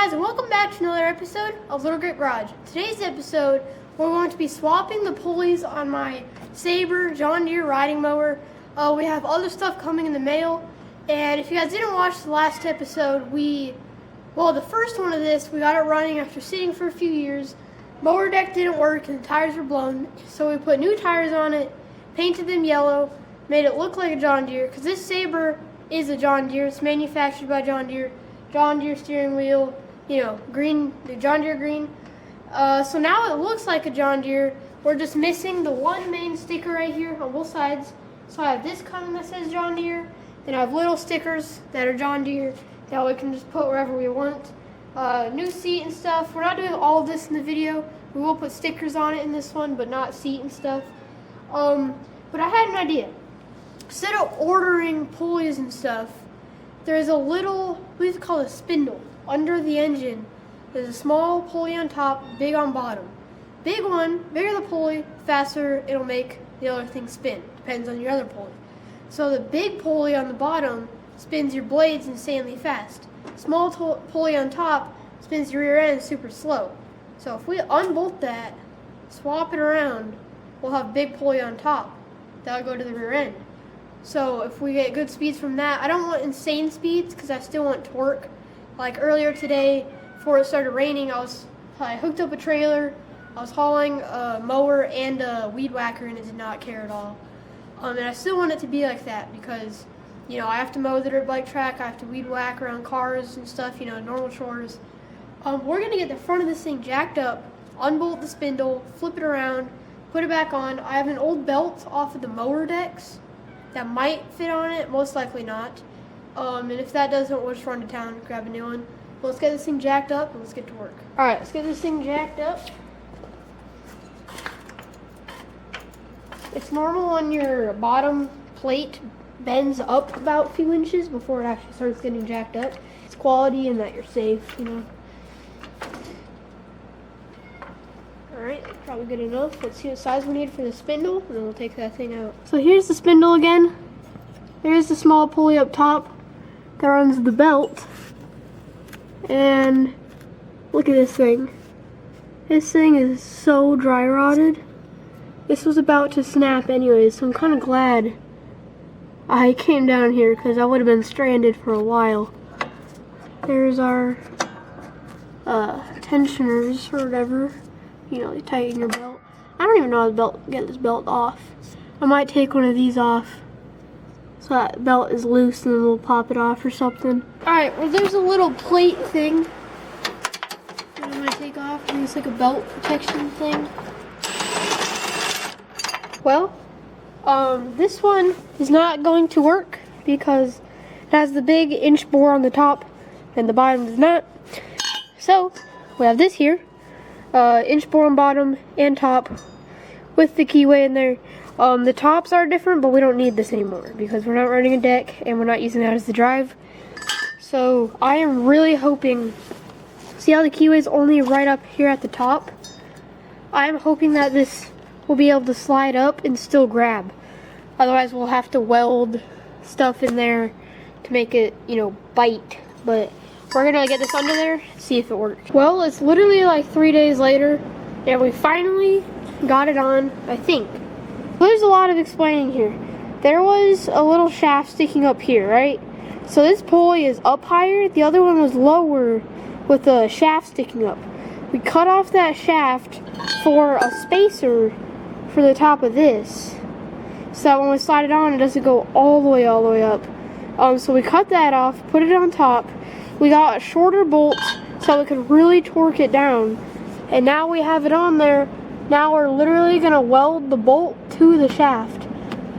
guys, and welcome back to another episode of Little Great Garage. Today's episode, we're going to be swapping the pulleys on my Sabre John Deere riding mower. We have other stuff coming in the mail, and if you guys didn't watch the last episode, the first one of this, we got it running after sitting for a few years. Mower deck didn't work and the tires were blown, so we put new tires on it, painted them yellow, made it look like a John Deere, because this Sabre is a John Deere. It's manufactured by John Deere. John Deere steering wheel, green, the John Deere green. So now it looks like a John Deere. We're just missing the one main sticker right here on both sides. So I have this coming that says John Deere. Then I have little stickers that are John Deere that we can just put wherever we want. New seat and stuff. We're not doing all of this in the video. We will put stickers on it in this one, but not seat and stuff. But I had an idea. Instead of ordering pulleys and stuff, there's a little, what is it called, a spindle under the engine. There's a small pulley on top, big on bottom. Big one, bigger the pulley, faster it'll make the other thing spin. Depends on your other pulley. So the big pulley on the bottom spins your blades insanely fast. Small pulley on top spins your rear end super slow. So if we unbolt that, swap it around, we'll have big pulley on top. That'll go to the rear end. So if we get good speeds from that, I don't want insane speeds because I still want torque. Like earlier today, before it started raining, I hooked up a trailer. I was hauling a mower and a weed whacker, and it did not care at all. And I still want it to be like that because, I have to mow the dirt bike track. I have to weed whack around cars and stuff, normal chores. We're gonna get the front of this thing jacked up, unbolt the spindle, flip it around, put it back on. I have an old belt off of the mower decks that might fit on it, most likely not. And if that doesn't, we'll just run to town and grab a new one. But let's get this thing jacked up and let's get to work. Alright, let's get this thing jacked up. It's normal when your bottom plate bends up about a few inches before it actually starts getting jacked up. It's quality and that you're safe, Alright, that's probably good enough. Let's see what size we need for the spindle, and then we'll take that thing out. So here's the spindle again. There's the small pulley up top that runs the belt. And look at this thing. This thing is so dry rotted. This was about to snap anyways, so I'm kind of glad I came down here because I would have been stranded for a while. There's our tensioners or whatever. You tighten your belt. I don't even know how to get this belt off. I might take one of these off so that belt is loose and then we'll pop it off or something. Alright, well there's a little plate thing that I'm going to take off. I think it's like a belt protection thing. Well, this one is not going to work because it has the big inch bore on the top and the bottom does not. So, we have this here. Inch bore on bottom and top with the keyway in there. The tops are different, but we don't need this anymore because we're not running a deck and we're not using that as the drive. So I am really hoping, see how the keyway is only right up here at the top? I'm hoping that this will be able to slide up and still grab. Otherwise we'll have to weld stuff in there to make it, bite. But we're gonna get this under there, see if it works. Well, it's literally like 3 days later, and we finally got it on, I think. There's a lot of explaining here. There was a little shaft sticking up here, right? So this pulley is up higher, the other one was lower with the shaft sticking up. We cut off that shaft for a spacer for the top of this, so that when we slide it on, it doesn't go all the way up. So we cut that off, put it on top. We got a shorter bolt so we could really torque it down. And now we have it on there. Now we're literally going to weld the bolt to the shaft.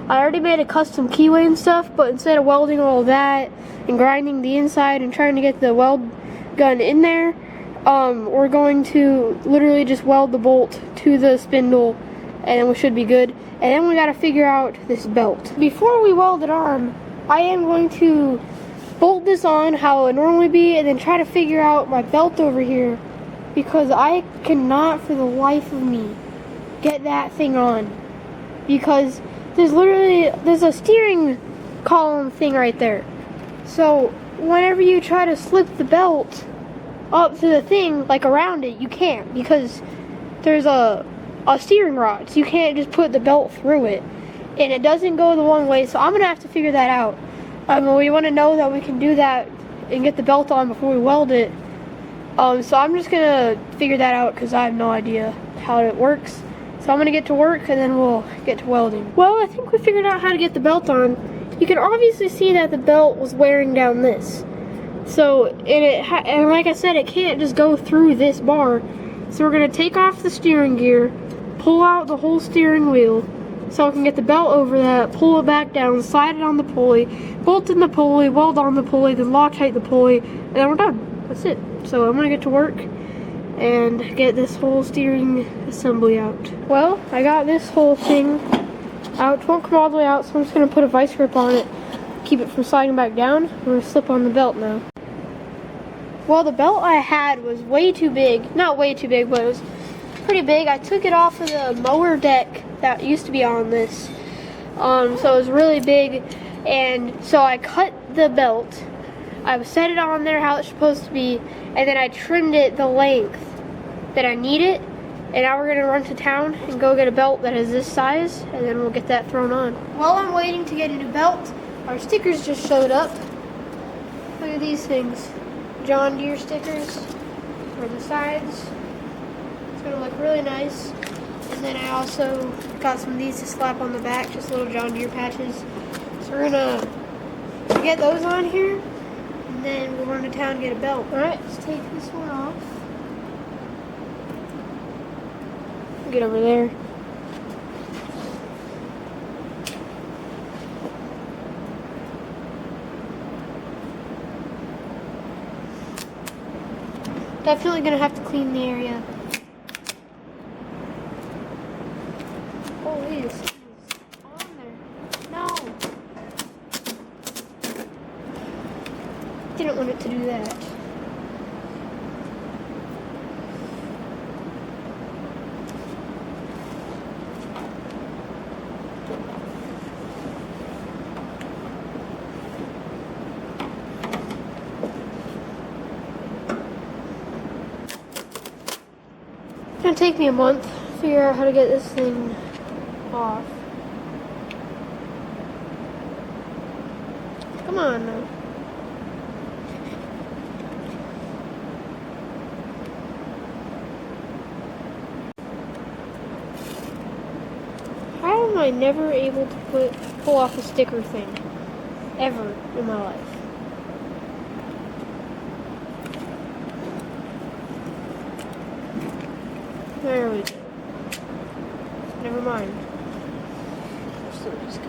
I already made a custom keyway and stuff, but instead of welding all of that and grinding the inside and trying to get the weld gun in there, we're going to literally just weld the bolt to the spindle and then we should be good. And then we got to figure out this belt. Before we weld it on, I am going to bolt this on how it would normally be and then try to figure out my belt over here because I cannot for the life of me get that thing on because there's a steering column thing right there. So whenever you try to slip the belt, up to the thing, like around it, you can't, because there's a steering rod, so you can't just put the belt through it, and it doesn't go the one way. So I'm gonna have to figure that out. We want to know that we can do that and get the belt on before we weld it. So I'm just gonna figure that out because I have no idea how it works. So I'm gonna get to work and then we'll get to welding. Well, I think we figured out how to get the belt on. You can obviously see that the belt was wearing down this. So, and like I said, it can't just go through this bar. So we're gonna take off the steering gear, pull out the whole steering wheel, so I can get the belt over that, pull it back down, slide it on the pulley, bolt in the pulley, weld on the pulley, then Loctite the pulley, and then we're done. That's it. So I'm gonna get to work and get this whole steering assembly out. Well, I got this whole thing out. It won't come all the way out, so I'm just gonna put a vice grip on it, keep it from sliding back down. I'm gonna slip on the belt now. Well, the belt I had was way too big. Not way too big, but it was pretty big. I took it off of the mower deck that used to be on this. So it was really big, and so I cut the belt. I set it on there how it's supposed to be, and then I trimmed it the length that I need it. And now we're gonna run to town and go get a belt that is this size, and then we'll get that thrown on. While I'm waiting to get a new belt, our stickers just showed up. Look at these things. John Deere stickers for the sides. It's gonna look really nice. And then I also got some of these to slap on the back, just little John Deere patches. So we're gonna get those on here, and then we'll run to town and get a belt. Alright, let's take this one off. Get over there. Definitely gonna have to clean the area. Oh, it's on there. No. Didn't want it to do that. It's gonna take me a month to figure out how to get this thing off. Come on now. How am I never able to pull off a sticker thing? Ever in my life. There we go. Never mind. So just go.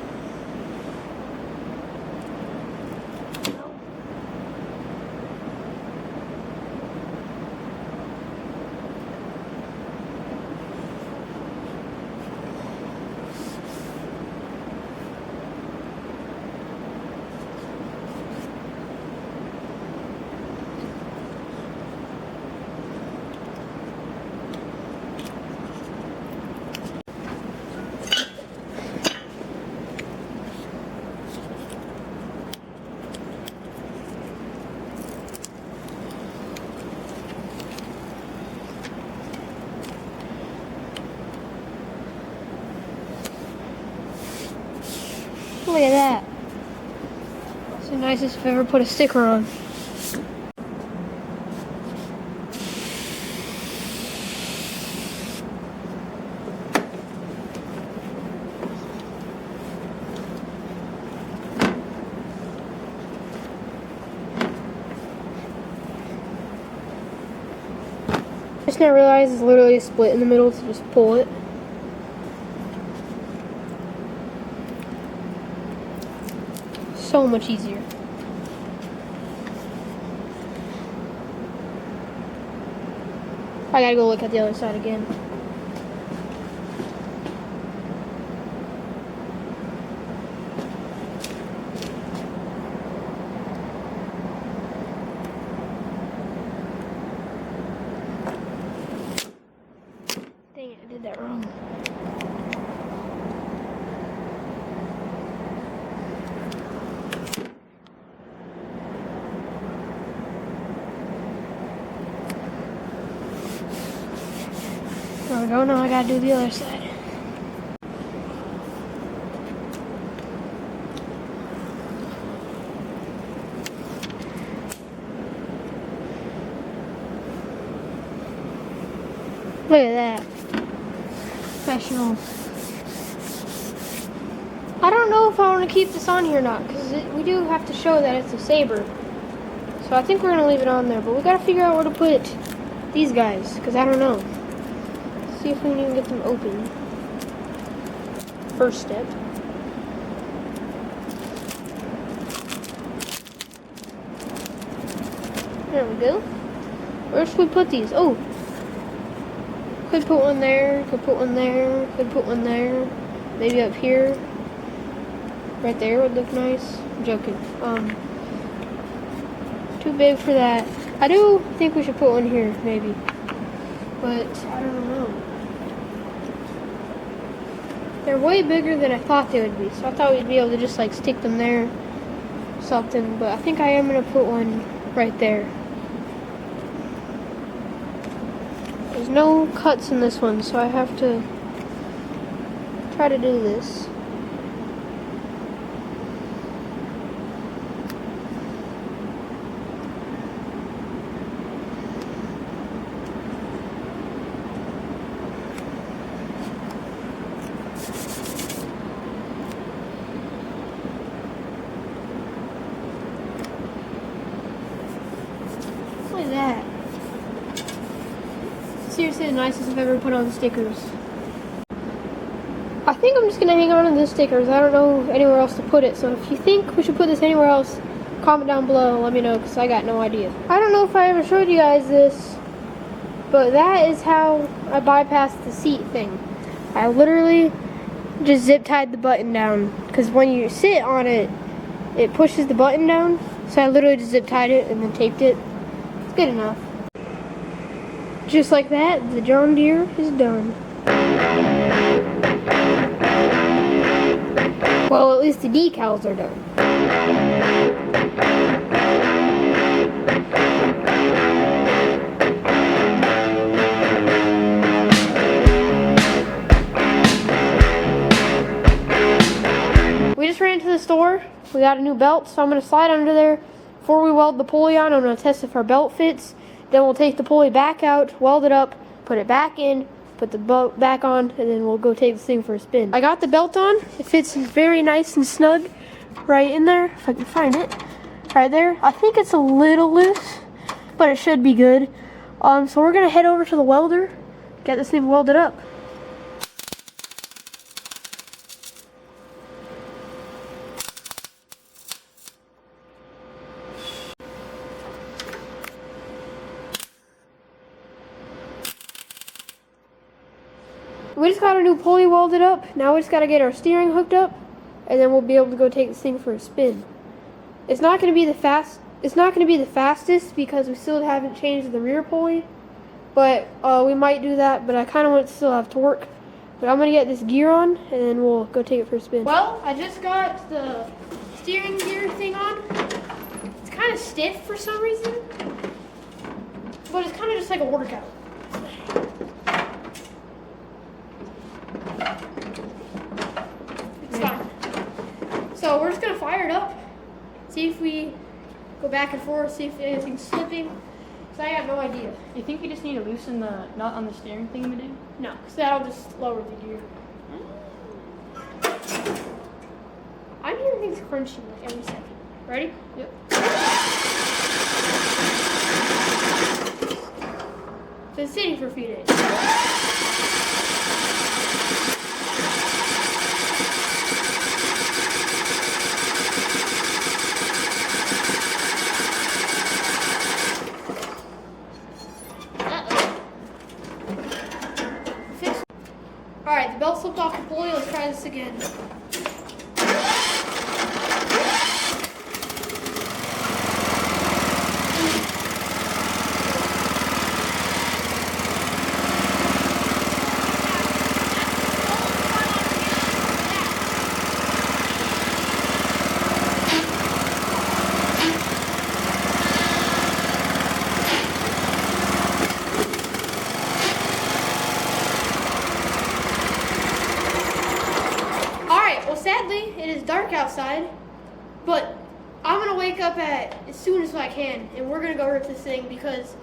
Look at that. It's the nicest I've ever put a sticker on. Just now realized it's literally a split in the middle, so just pull it. So much easier. I gotta go look at the other side again. Dang it, I did that wrong. Oh no, I gotta do the other side. Look at that. Professional. I don't know if I want to keep this on here or not, because we do have to show that it's a Sabre. So I think we're going to leave it on there, but we got to figure out where to put these guys, because I don't know. See if we can even get them open. First step. There we go. Where should we put these? Oh! Could put one there, could put one there, could put one there. Maybe up here. Right there would look nice. I'm joking. Too big for that. I do think we should put one here, maybe. But I don't know. They're way bigger than I thought they would be. So I thought we'd be able to just like stick them there. Something. But I think I am going to put one right there. There's no cuts in this one, so I have to try to do this. Look at that. Seriously the nicest I've ever put on stickers. I think I'm just going to hang on to the stickers. I don't know anywhere else to put it. So if you think we should put this anywhere else, comment down below and let me know, because I got no idea. I don't know if I ever showed you guys this, but that is how I bypassed the seat thing. I literally just zip tied the button down, because when you sit on it, it pushes the button down. So I literally just zip tied it and then taped it. It's good enough. Just like that, the John Deere is done. Well, at least the decals are done. We just ran to the store. We got a new belt, so I'm going to slide under there. Before we weld the pulley on, I'm going to test if our belt fits. Then we'll take the pulley back out, weld it up, put it back in, put the belt back on, and then we'll go take this thing for a spin. I got the belt on. It fits very nice and snug right in there, if I can find it. Right there. I think it's a little loose, but it should be good. So we're going to head over to the welder, get this thing welded up. We just got a new pulley welded up. Now we just got to get our steering hooked up, and then we'll be able to go take this thing for a spin. It's not going to be the fastest because we still haven't changed the rear pulley, but we might do that. But I kind of want it to still have torque. But I'm going to get this gear on, and then we'll go take it for a spin. Well, I just got the steering gear thing on. It's kind of stiff for some reason, but it's kind of just like a workout. It's fine. So we're just gonna fire it up, see if we go back and forth, see if anything's slipping. Cause I have no idea. You think you just need to loosen the nut on the steering thing we did? No, cause that'll just lower the gear. I'm hearing things crunching like every second. Ready? Yep. So it's sitting for a few days. Alright, the belt slipped off the pulley. Let's try this again. sadly, it is dark outside, but I'm gonna wake up as soon as I can, and we're gonna go rip this thing because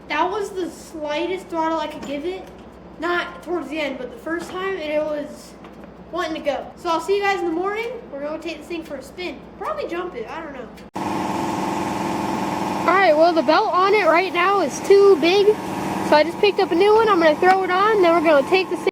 that was the slightest throttle I could give it. Not towards the end, but the first time, and it was wanting to go. So I'll see you guys in the morning. We're gonna take this thing for a spin. Probably jump it, I don't know. All right, well, the belt on it right now is too big, so I just picked up a new one. I'm gonna throw it on, then we're gonna take this thing.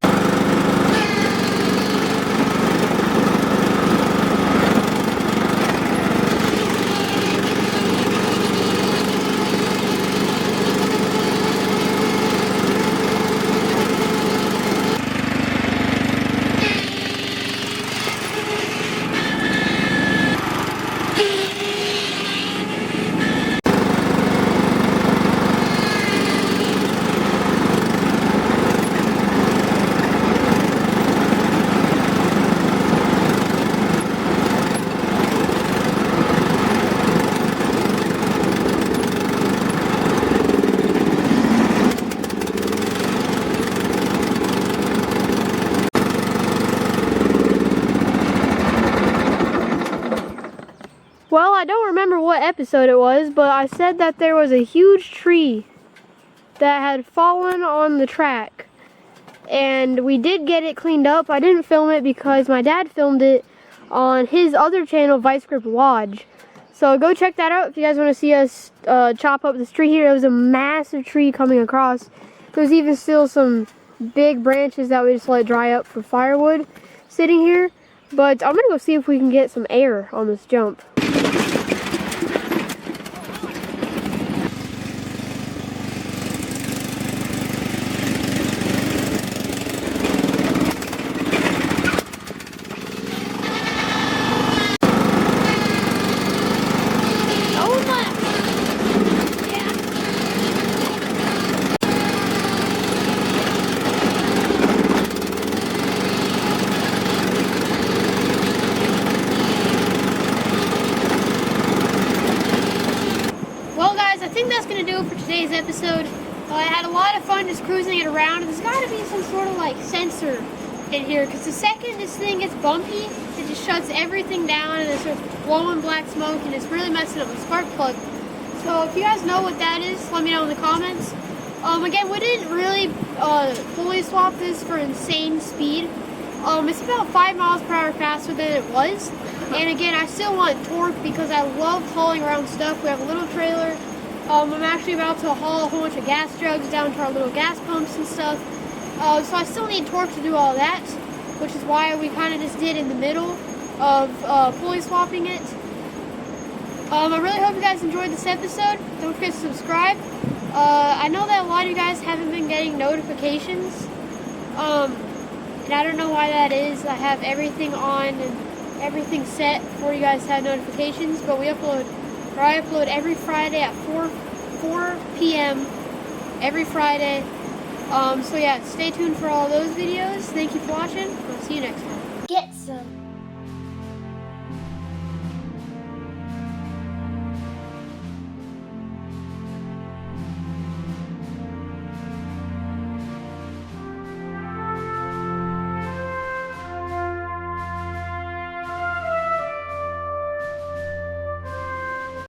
Well, I don't remember what episode it was, but I said that there was a huge tree that had fallen on the track. And we did get it cleaned up. I didn't film it because my dad filmed it on his other channel, Vice Grip Lodge. So go check that out if you guys want to see us chop up this tree here. It was a massive tree coming across. There's even still some big branches that we just let dry up for firewood sitting here. But I'm going to go see if we can get some air on this jump. That's gonna do it for today's episode. I had a lot of fun just cruising it around. There's got to be some sort of like sensor in here, because the second this thing gets bumpy, it just shuts everything down and it starts blowing black smoke, and it's really messing up the spark plug. So if you guys know what that is, let me know in the comments. Again, we didn't really fully swap this for insane speed. It's about 5 miles per hour faster than it was. And again, I still want torque because I love hauling around stuff. We have a little trailer. I'm actually about to haul a whole bunch of gas jugs down to our little gas pumps and stuff. So I still need torque to do all that, which is why we kind of just did in the middle of pulley swapping it. I really hope you guys enjoyed this episode. Don't forget to subscribe. I know that a lot of you guys haven't been getting notifications, and I don't know why that is. I have everything on and everything set for you guys to have notifications, but I upload every Friday at 4 p.m. every Friday. So yeah, stay tuned for all those videos. Thank you for watching. I'll see you next time. Get some.